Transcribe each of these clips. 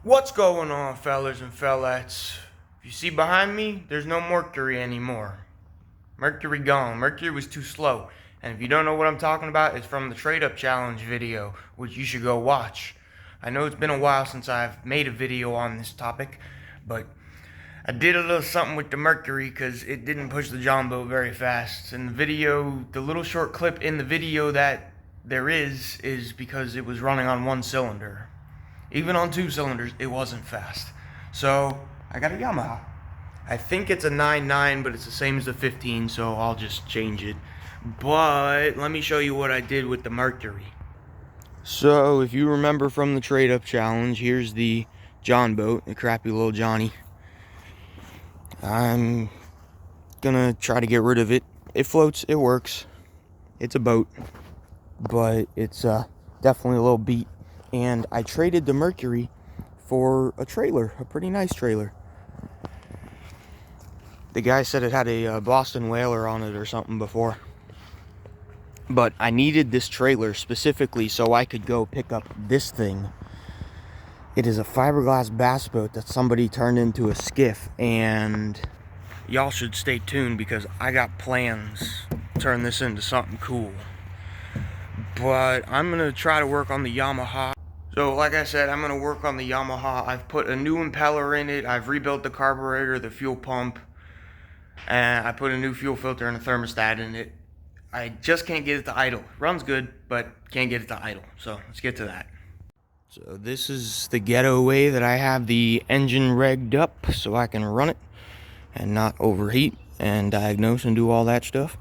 What's going on, fellas and fellettes? If you see behind me, there's no Mercury anymore. Mercury gone. Mercury was too slow. And if you don't know what I'm talking about, it's from the Trade Up Challenge video, which you should go watch. I know it's been a while since I've made a video on this topic, but I did a little something with the Mercury because it didn't push the John boat very fast. And the video, the little short clip in the video that there is because it was running on one cylinder. Even on 2 cylinders, it wasn't fast. So, I got a Yamaha. I think it's a 9.9, but it's the same as the 15, so I'll just change it. But, let me show you what I did with the Mercury. So, if you remember from the Trade Up Challenge, here's the John boat, the crappy little Johnny. I'm gonna try to get rid of it. It floats, it works. It's a boat, but it's definitely a little beat. And I traded the Mercury for a trailer, a pretty nice trailer. The guy said it had a Boston Whaler on it or something before. But I needed this trailer specifically so I could go pick up this thing. It is a fiberglass bass boat that somebody turned into a skiff, and y'all should stay tuned because I got plans to turn this into something cool. But I'm gonna try to work on the Yamaha. So like I said, I'm going to work on the Yamaha. I've put a new impeller in it. I've rebuilt the carburetor, the fuel pump. And I put a new fuel filter and a thermostat in it. I just can't get it to idle. Runs good, but can't get it to idle. So let's get to that. So this is the ghetto way that I have the engine regged up so I can run it and not overheat and diagnose and do all that stuff.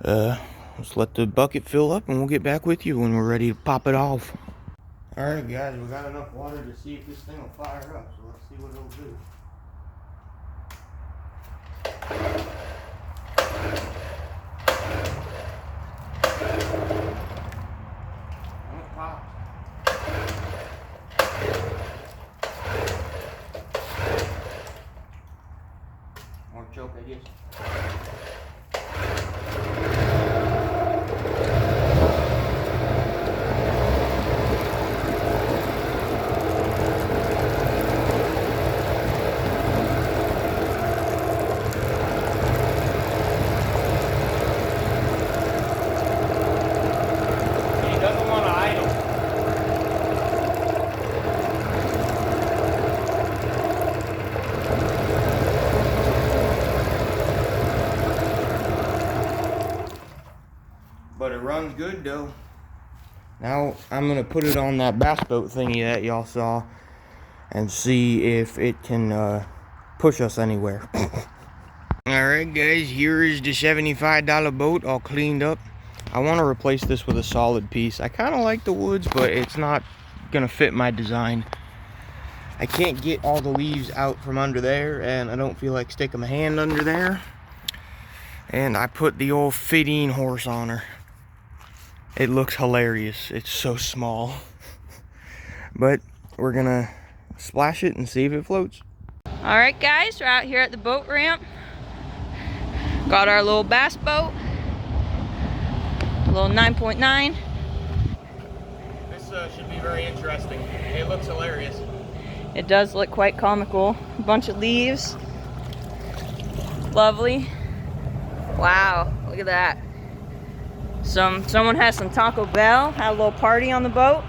Let's let the bucket fill up and we'll get back with you when we're ready to pop it off. Alright guys, we got enough water to see if this thing will fire up, so let's see what it'll do. Oh, it popped. More choke, I guess. But it runs good though. Now I'm gonna put it on that bass boat thingy that y'all saw and see if it can push us anywhere. Alright guys, here is the $75 boat all cleaned up. I want to replace this with a solid piece. I kind of like the woods, but it's not gonna fit my design. I can't get all the leaves out from under there, and I don't feel like sticking my hand under there. And I put the old 15 horse on her. It looks hilarious. It's so small. But we're gonna splash it and see if it floats. Alright guys, we're out here at the boat ramp. Got our little bass boat. A little 9.9. This should be very interesting. It looks hilarious. It does look quite comical. A bunch of leaves. Lovely. Wow, look at that. Someone has some Taco Bell, had a little party on the boat.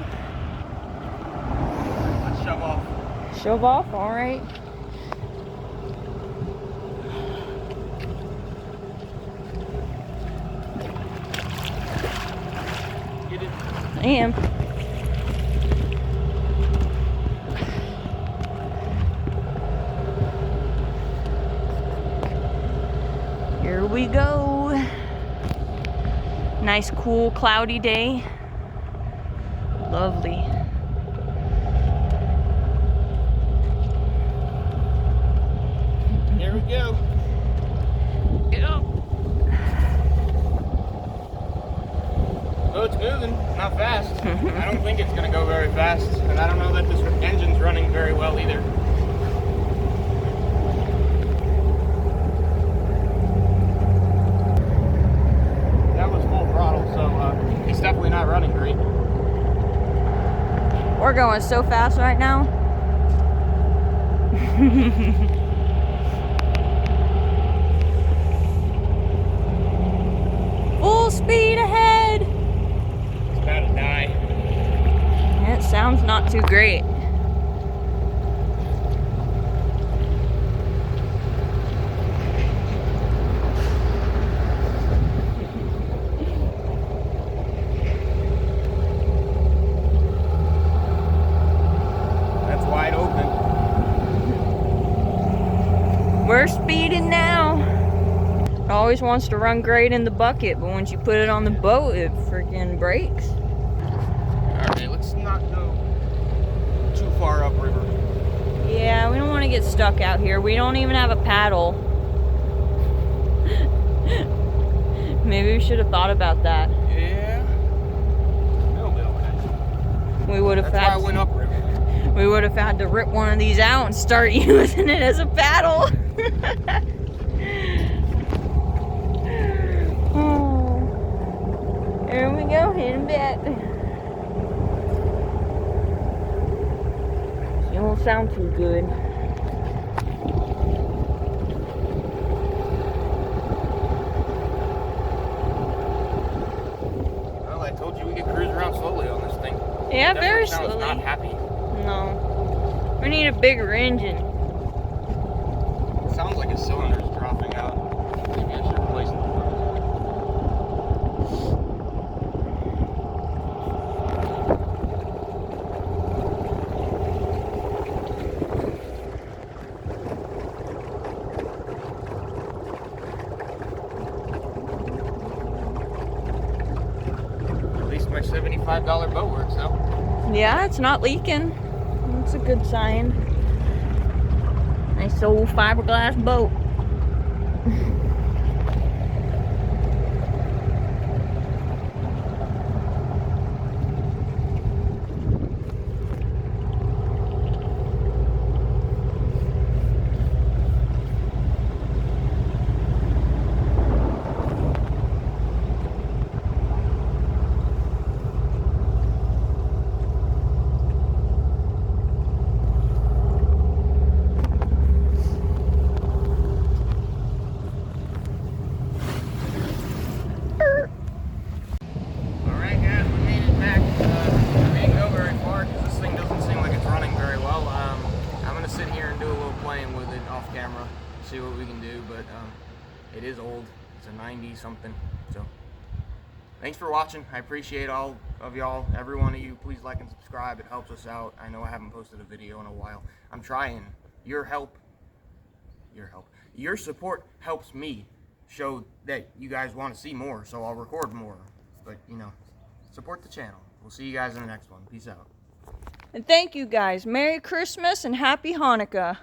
Let's shove off. Shove off, alright. Get it? I am. Here we go. Nice, cool, cloudy day. Lovely. Here we go. Oh, it's moving. Not fast. I don't think it's going to go very fast. And I don't know that this engine's running very well either. That was full throttle, so it's definitely not running great. We're going so fast right now. Full speed ahead. It's about to die. That sounds not too great. That's wide open. We're speeding now. It always wants to run great in the bucket, but once you put it on the boat, it freaking breaks. Alright, let's not go too far upriver. Yeah, we don't want to get stuck out here. We don't even have a paddle. Maybe we should have thought about that. Yeah. A little bit okay. We would have That's why I had went upriver. we would have had to rip one of these out and start using it as a paddle. Oh. Here we go, heading back. It won't sound too good. Well, I told you we could cruise around slowly on this thing. Yeah, very Sounds slowly. not happy. No. We need a bigger engine. It sounds like a cylinder's dropping out. Maybe I should replace it. At least my $75 boat works though. Yeah, it's not leaking. That's a good sign. Nice old fiberglass boat. Alright guys, we made it back. We didn't go very far because this thing doesn't seem like it's running very well. I'm going to sit here and do a little playing with it off camera, see what we can do, but it is old. It's a 90 something. So thanks for watching. I appreciate all of y'all, every one of you. Please like and subscribe. It helps us out. I know I haven't posted a video in a while. I'm trying. Your support helps me show that you guys want to see more, so I'll record more. But, you know, support the channel. We'll see you guys in the next one. Peace out. And thank you guys. Merry Christmas and Happy Hanukkah.